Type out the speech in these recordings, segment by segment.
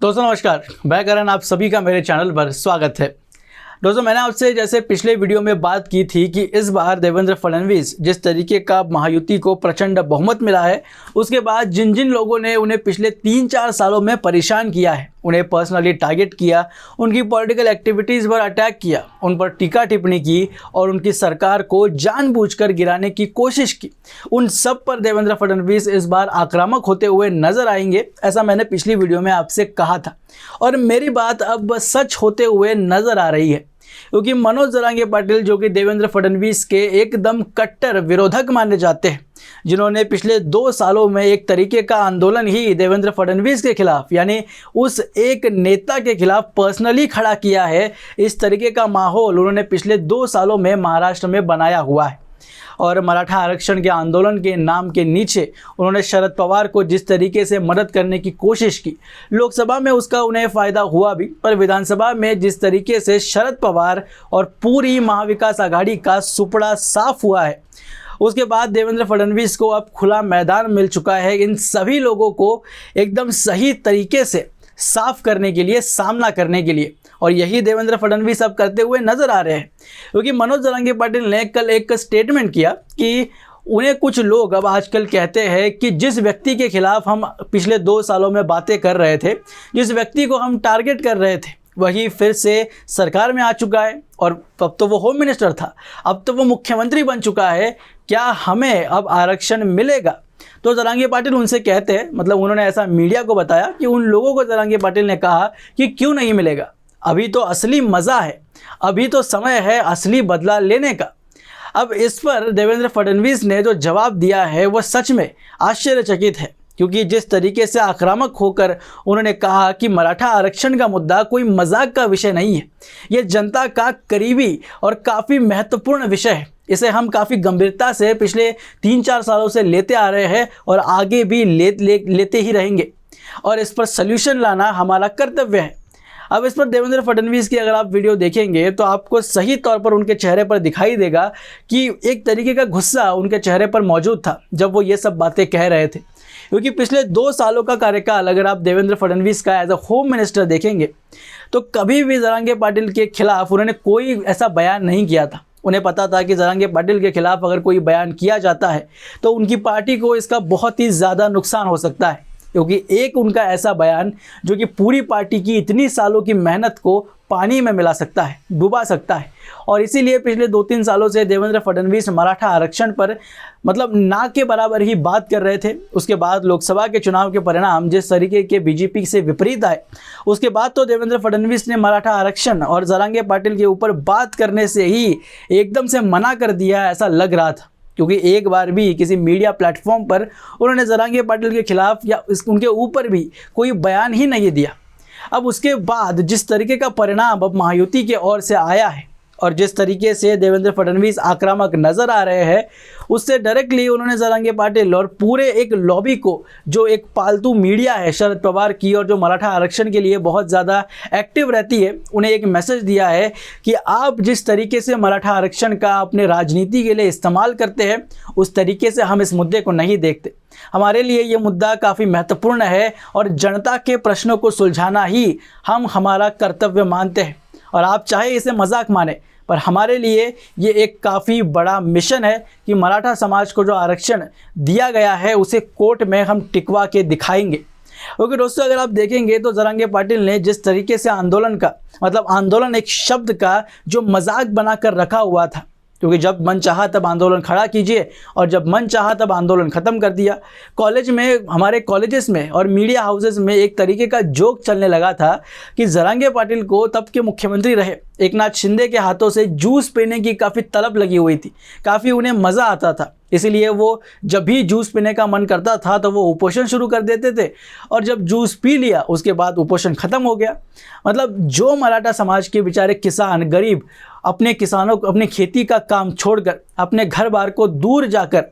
दोस्तों नमस्कार, मैं करण आप सभी का मेरे चैनल पर स्वागत है। दोस्तों मैंने आपसे जैसे पिछले वीडियो में बात की थी कि इस बार देवेंद्र फडणवीस जिस तरीके का महायुति को प्रचंड बहुमत मिला है, उसके बाद जिन जिन लोगों ने उन्हें पिछले 3-4 सालों में परेशान किया है, उन्हें पर्सनली टारगेट किया, उनकी पॉलिटिकल एक्टिविटीज़ पर अटैक किया, उन पर टीका टिप्पणी की और उनकी सरकार को जानबूझकर गिराने की कोशिश की, उन सब पर देवेंद्र फडणवीस इस बार आक्रामक होते हुए नजर आएंगे, ऐसा मैंने पिछली वीडियो में आपसे कहा था। और मेरी बात अब सच होते हुए नजर आ रही है, क्योंकि मनोज जरांगे पाटिल जो कि देवेंद्र फडणवीस के एकदम कट्टर विरोधक माने जाते हैं, जिन्होंने पिछले 2 सालों में एक तरीके का आंदोलन ही देवेंद्र फडणवीस के खिलाफ यानी उस एक नेता के खिलाफ पर्सनली खड़ा किया है, इस तरीके का माहौल उन्होंने पिछले 2 सालों में महाराष्ट्र में बनाया हुआ है। और मराठा आरक्षण के आंदोलन के नाम के नीचे उन्होंने शरद पवार को जिस तरीके से मदद करने की कोशिश की, लोकसभा में उसका उन्हें फ़ायदा हुआ भी, पर विधानसभा में जिस तरीके से शरद पवार और पूरी महाविकास आघाड़ी का सुपड़ा साफ हुआ है, उसके बाद देवेंद्र फडणवीस को अब खुला मैदान मिल चुका है इन सभी लोगों को एकदम सही तरीके से साफ करने के लिए, सामना करने के लिए। और यही देवेंद्र फडणवीस अब करते हुए नजर आ रहे हैं, क्योंकि मनोज जरांगे पाटिल ने कल एक स्टेटमेंट किया कि उन्हें कुछ लोग अब आजकल कहते हैं कि जिस व्यक्ति के खिलाफ हम पिछले 2 सालों में बातें कर रहे थे, जिस व्यक्ति को हम टारगेट कर रहे थे, वही फिर से सरकार में आ चुका है और अब तो वो होम मिनिस्टर था, अब तो वो मुख्यमंत्री बन चुका है, क्या हमें अब आरक्षण मिलेगा? तो जरांगे पाटिल उनसे कहते हैं, मतलब उन्होंने ऐसा मीडिया को बताया कि उन लोगों को जरांगे पाटिल ने कहा कि क्यों नहीं मिलेगा, अभी तो असली मज़ा है, अभी तो समय है असली बदला लेने का। अब इस पर देवेंद्र फडणवीस ने जो जवाब दिया है वो सच में आश्चर्यचकित है, क्योंकि जिस तरीके से आक्रामक होकर उन्होंने कहा कि मराठा आरक्षण का मुद्दा कोई मजाक का विषय नहीं है, ये जनता का करीबी और काफ़ी महत्वपूर्ण विषय है, इसे हम काफ़ी गंभीरता से पिछले 3-4 सालों से लेते आ रहे हैं और आगे भी लेते ही रहेंगे, और इस पर सल्यूशन लाना हमारा कर्तव्य है। अब इस पर देवेंद्र फडणवीस की अगर आप वीडियो देखेंगे तो आपको सही तौर पर उनके चेहरे पर दिखाई देगा कि एक तरीके का गुस्सा उनके चेहरे पर मौजूद था जब वो ये सब बातें कह रहे थे, क्योंकि पिछले 2 सालों का कार्यकाल अगर आप देवेंद्र फडणवीस का एज अ होम मिनिस्टर देखेंगे तो कभी भी जरांगे पाटिल के खिलाफ उन्होंने कोई ऐसा बयान नहीं किया था। उन्हें पता था कि जरांगे पाटिल के खिलाफ अगर कोई बयान किया जाता है तो उनकी पार्टी को इसका बहुत ही ज़्यादा नुकसान हो सकता है, क्योंकि एक उनका ऐसा बयान जो कि पूरी पार्टी की इतनी सालों की मेहनत को पानी में मिला सकता है, डुबा सकता है। और इसीलिए पिछले 2-3 सालों से देवेंद्र फडणवीस मराठा आरक्षण पर मतलब ना के बराबर ही बात कर रहे थे। उसके बाद लोकसभा के चुनाव के परिणाम जिस तरीके के बीजेपी से विपरीत आए, उसके बाद तो देवेंद्र फडणवीस ने मराठा आरक्षण और जरांगे पाटिल के ऊपर बात करने से ही एकदम से मना कर दिया, ऐसा लग रहा था, क्योंकि एक बार भी किसी मीडिया प्लेटफॉर्म पर उन्होंने जरांगे पाटिल के खिलाफ या उनके ऊपर भी कोई बयान ही नहीं दिया। अब उसके बाद जिस तरीके का परिणाम अब महायुति के ओर से आया है और जिस तरीके से देवेंद्र फडणवीस आक्रामक नज़र आ रहे हैं, उससे डायरेक्टली उन्होंने जरांगे पाटिल और पूरे एक लॉबी को, जो एक पालतू मीडिया है शरद पवार की और जो मराठा आरक्षण के लिए बहुत ज़्यादा एक्टिव रहती है, उन्हें एक मैसेज दिया है कि आप जिस तरीके से मराठा आरक्षण का अपने राजनीति के लिए इस्तेमाल करते हैं, उस तरीके से हम इस मुद्दे को नहीं देखते। हमारे लिए ये मुद्दा काफ़ी महत्वपूर्ण है और जनता के प्रश्नों को सुलझाना ही हम हमारा कर्तव्य मानते हैं, और आप चाहे इसे मजाक माने, पर हमारे लिए ये एक काफ़ी बड़ा मिशन है कि मराठा समाज को जो आरक्षण दिया गया है उसे कोर्ट में हम टिकवा के दिखाएंगे। क्योंकि दोस्तों अगर आप देखेंगे तो जरांगे पाटिल ने जिस तरीके से आंदोलन का मतलब आंदोलन एक शब्द का जो मजाक बनाकर रखा हुआ था, क्योंकि जब मन चाहा तब आंदोलन खड़ा कीजिए और जब मन चाहा तब आंदोलन ख़त्म कर दिया। कॉलेज में, हमारे कॉलेजेस में और मीडिया हाउसेस में एक तरीके का जोक चलने लगा था कि जरांगे पाटिल को तब के मुख्यमंत्री रहे एकनाथ शिंदे के हाथों से जूस पीने की काफ़ी तलब लगी हुई थी, काफ़ी उन्हें मज़ा आता था, इसीलिए वो जब भी जूस पीने का मन करता था तो वो उपोषण शुरू कर देते थे, और जब जूस पी लिया उसके बाद उपोषण ख़त्म हो गया। मतलब जो मराठा समाज के बेचारे किसान गरीब अपने किसानों को अपनी खेती का काम छोड़कर अपने घर बार को दूर जाकर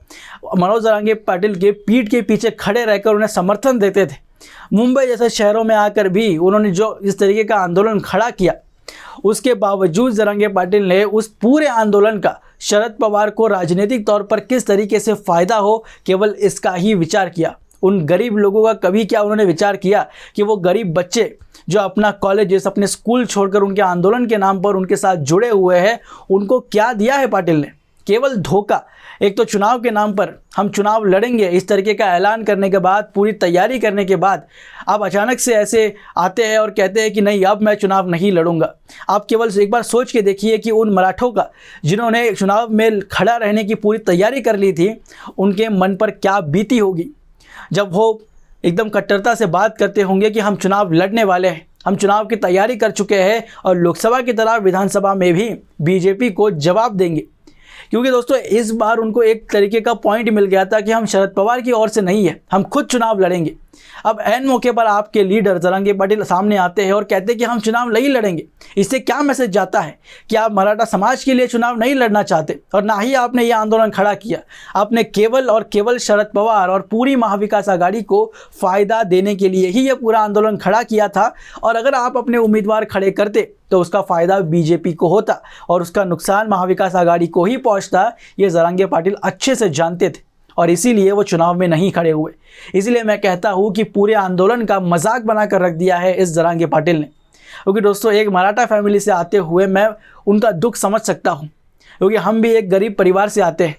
मनोज जरांगे पाटिल के पीठ के पीछे खड़े रहकर उन्हें समर्थन देते थे, मुंबई जैसे शहरों में आकर भी उन्होंने जो इस तरीके का आंदोलन खड़ा किया, उसके बावजूद जरांगे पाटिल ने उस पूरे आंदोलन का शरद पवार को राजनीतिक तौर पर किस तरीके से फ़ायदा हो केवल इसका ही विचार किया। उन गरीब लोगों का कभी क्या उन्होंने विचार किया कि वो गरीब बच्चे जो अपना कॉलेजेस, अपने स्कूल छोड़कर उनके आंदोलन के नाम पर उनके साथ जुड़े हुए हैं, उनको क्या दिया है पाटिल ने? केवल धोखा। एक तो चुनाव के नाम पर हम चुनाव लड़ेंगे इस तरीके का ऐलान करने के बाद, पूरी तैयारी करने के बाद आप अचानक से ऐसे आते हैं और कहते हैं कि नहीं, अब मैं चुनाव नहीं लड़ूंगा। आप केवल एक बार सोच के देखिए कि उन मराठों का जिन्होंने चुनाव में खड़ा रहने की पूरी तैयारी कर ली थी, उनके मन पर क्या बीती होगी जब वो एकदम कट्टरता से बात करते होंगे कि हम चुनाव लड़ने वाले हैं, हम चुनाव की तैयारी कर चुके हैं और लोकसभा की तरह विधानसभा में भी बीजेपी को जवाब देंगे। क्योंकि दोस्तों इस बार उनको एक तरीके का पॉइंट मिल गया था कि हम शरद पवार की ओर से नहीं है, हम खुद चुनाव लड़ेंगे। अब ऐन मौके पर आपके लीडर जरांगे पाटिल सामने आते हैं और कहते हैं कि हम चुनाव नहीं लड़ेंगे। इससे क्या मैसेज जाता है कि आप मराठा समाज के लिए चुनाव नहीं लड़ना चाहते और ना ही आपने ये आंदोलन खड़ा किया। आपने केवल और केवल शरद पवार और पूरी महाविकास आघाड़ी को फ़ायदा देने के लिए ही ये पूरा आंदोलन खड़ा किया था। और अगर आप अपने उम्मीदवार खड़े करते तो उसका फ़ायदा बीजेपी को होता और उसका नुकसान महाविकास आघाड़ी को ही पहुँचता। ये जरांगे पाटिल अच्छे से जानते थे और इसीलिए वो चुनाव में नहीं खड़े हुए। इसीलिए मैं कहता हूँ कि पूरे आंदोलन का मजाक बनाकर रख दिया है इस जरांगे पाटिल ने। क्योंकि दोस्तों एक मराठा फैमिली से आते हुए मैं उनका दुख समझ सकता हूँ, क्योंकि हम भी एक गरीब परिवार से आते हैं।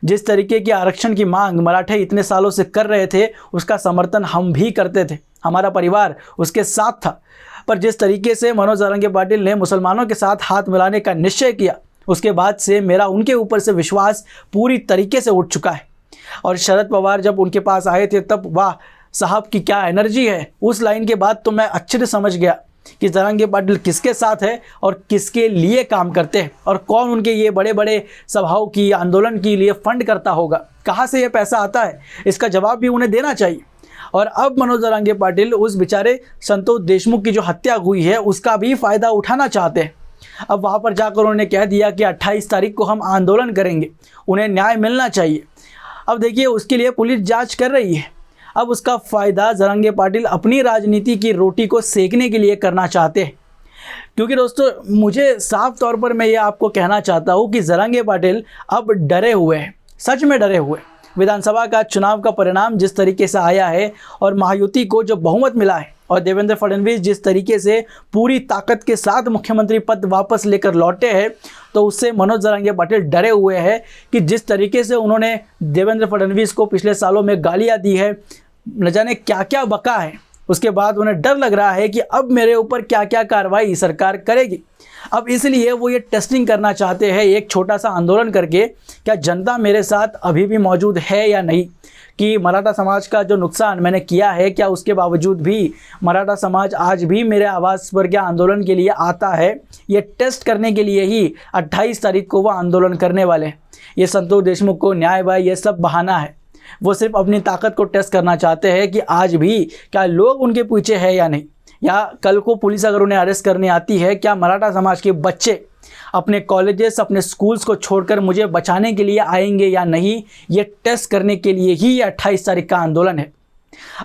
जिस तरीके की आरक्षण की मांग मराठे इतने सालों से कर रहे थे, उसका समर्थन हम भी करते थे, हमारा परिवार उसके साथ था। पर जिस तरीके से मनोज जरांगे पाटिल ने मुसलमानों के साथ हाथ मिलाने का निश्चय किया, उसके बाद से मेरा उनके ऊपर से विश्वास पूरी तरीके से उठ चुका है। और शरद पवार जब उनके पास आए थे तब वाह साहब की क्या एनर्जी है, उस लाइन के बाद तो मैं अच्छे से समझ गया कि जरांगे पाटिल किसके साथ है और किसके लिए काम करते हैं और कौन उनके ये बड़े बड़े सभाओं की, आंदोलन के लिए फंड करता होगा, कहाँ से ये पैसा आता है, इसका जवाब भी उन्हें देना चाहिए। और अब मनोज जरांगे पाटिल उस बेचारे संतोष देशमुख की जो हत्या हुई है उसका भी फ़ायदा उठाना चाहते हैं। अब वहाँ पर जाकर उन्होंने कह दिया कि 28 तारीख को हम आंदोलन करेंगे, उन्हें न्याय मिलना चाहिए। अब देखिए उसके लिए पुलिस जांच कर रही है। अब उसका फ़ायदा जरांगे पाटिल अपनी राजनीति की रोटी को सेकने के लिए करना चाहते हैं। क्योंकि दोस्तों मुझे साफ तौर पर मैं ये आपको कहना चाहता हूँ कि जरांगे पाटिल अब डरे हुए हैं, सच में डरे हुए। विधानसभा का चुनाव का परिणाम जिस तरीके से आया है और महायुति को जो बहुमत मिला है और देवेंद्र फडणवीस जिस तरीके से पूरी ताकत के साथ मुख्यमंत्री पद वापस लेकर लौटे हैं, तो उससे मनोज जरांगे पाटिल डरे हुए हैं कि जिस तरीके से उन्होंने देवेंद्र फडणवीस को पिछले सालों में गालियां दी है, न जाने क्या क्या बका है, उसके बाद उन्हें डर लग रहा है कि अब मेरे ऊपर क्या क्या कार्रवाई सरकार करेगी। अब इसलिए वो ये टेस्टिंग करना चाहते हैं एक छोटा सा आंदोलन करके, क्या जनता मेरे साथ अभी भी मौजूद है या नहीं, कि मराठा समाज का जो नुकसान मैंने किया है क्या उसके बावजूद भी मराठा समाज आज भी मेरे आवाज़ पर क्या आंदोलन के लिए आता है। ये टेस्ट करने के लिए ही 28 तारीख को वो आंदोलन करने वाले हैं। ये संतोष देशमुख को न्याय भाई ये सब बहाना है, वो सिर्फ अपनी ताकत को टेस्ट करना चाहते हैं कि आज भी क्या लोग उनके पीछे है या नहीं, या कल को पुलिस अगर उन्हें अरेस्ट करने आती है क्या मराठा समाज के बच्चे अपने कॉलेजेस, अपने स्कूल्स को छोड़कर मुझे बचाने के लिए आएंगे या नहीं। ये टेस्ट करने के लिए ही ये 28 तारीख का आंदोलन है।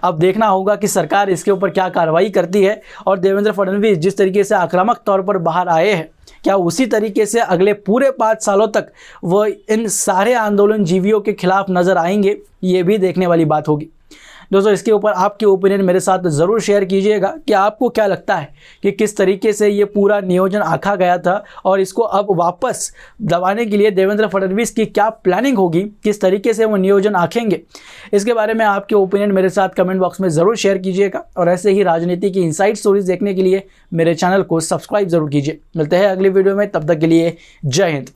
अब देखना होगा कि सरकार इसके ऊपर क्या कार्रवाई करती है और देवेंद्र फडणवीस जिस तरीके से आक्रामक तौर पर बाहर आए हैं, क्या उसी तरीके से अगले पूरे 5 सालों तक वो इन सारे आंदोलन जीवियों के खिलाफ नज़र आएंगे, ये भी देखने वाली बात होगी। दोस्तों इसके ऊपर आपके ओपिनियन मेरे साथ ज़रूर शेयर कीजिएगा कि आपको क्या लगता है कि किस तरीके से ये पूरा नियोजन आंका गया था और इसको अब वापस दबाने के लिए देवेंद्र फडणवीस की क्या प्लानिंग होगी, किस तरीके से वो नियोजन आंकेंगे। इसके बारे में आपके ओपिनियन मेरे साथ कमेंट बॉक्स में ज़रूर शेयर कीजिएगा और ऐसे ही राजनीति की इनसाइड स्टोरीज देखने के लिए मेरे चैनल को सब्सक्राइब ज़रूर कीजिए। मिलते हैं अगली वीडियो में, तब तक के लिए जय हिंद।